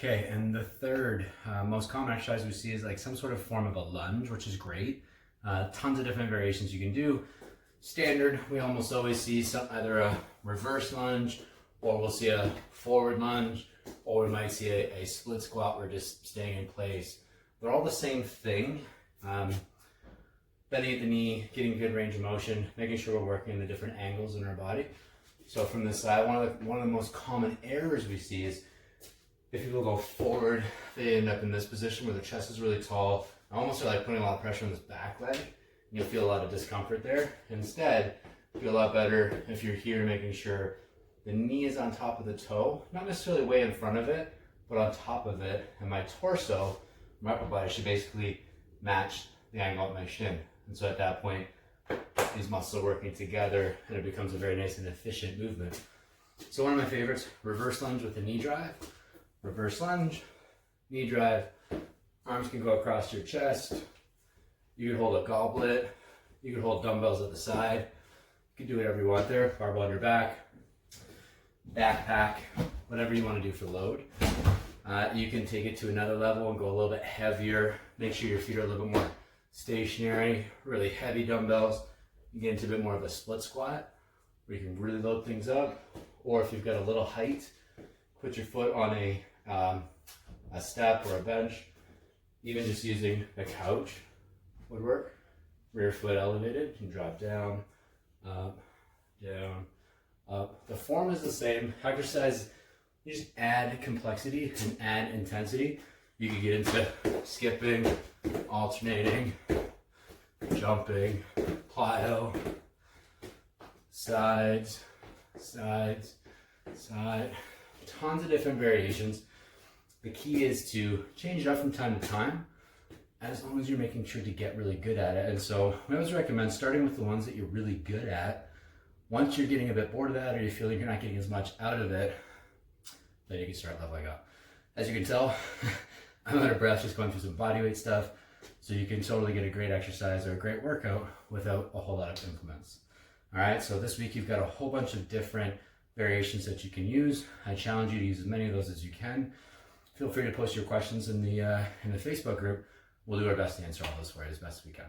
Okay, and the third most common exercise we see is like some sort of form of a lunge, which is great. Tons of different variations you can do. Standard, we almost always see either a reverse lunge, or we'll see a forward lunge, or we might see a split squat where just staying in place. They're all the same thing. Bending at the knee, getting good range of motion, making sure we're working in the different angles in our body. So from this side, one of the most common errors we see is if people go forward, they end up in this position where the chest is really tall. Almost like putting a lot of pressure on this back leg. You'll feel a lot of discomfort there. Instead, feel a lot better if you're here, making sure the knee is on top of the toe, not necessarily way in front of it, but on top of it. And my torso, my upper body should basically match the angle of my shin. And so at that point, these muscles are working together and it becomes a very nice and efficient movement. So one of my favorites, reverse lunge with a knee drive. Reverse lunge, knee drive, arms can go across your chest. You could hold a goblet, you could hold dumbbells at the side. You can do whatever you want there, barbell on your back, backpack, whatever you want to do for load. You can take it to another level and go a little bit heavier. Make sure your feet are a little bit more stationary, really heavy dumbbells. You get into a bit more of a split squat where you can really load things up. Or if you've got a little height, put your foot on a step or a bench. Even just using a couch would work. Rear foot elevated, you can drop down, up, down, up. The form is the same. Exercise, you just add complexity and add intensity. You can get into skipping, alternating, jumping, plyo, sides, sides, side. Tons of different variations. The key is to change it up from time to time, as long as you're making sure to get really good at it. And so I always recommend starting with the ones that you're really good at. Once you're getting a bit bored of that, or you feel like you're not getting as much out of it, then you can start leveling up. As you can tell, I'm out of breath just going through some bodyweight stuff, so you can totally get a great exercise or a great workout without a whole lot of implements. All right, so this week you've got a whole bunch of different variations that you can use. I challenge you to use as many of those as you can. Feel free to post your questions in the Facebook group. We'll do our best to answer all those for you as best as we can.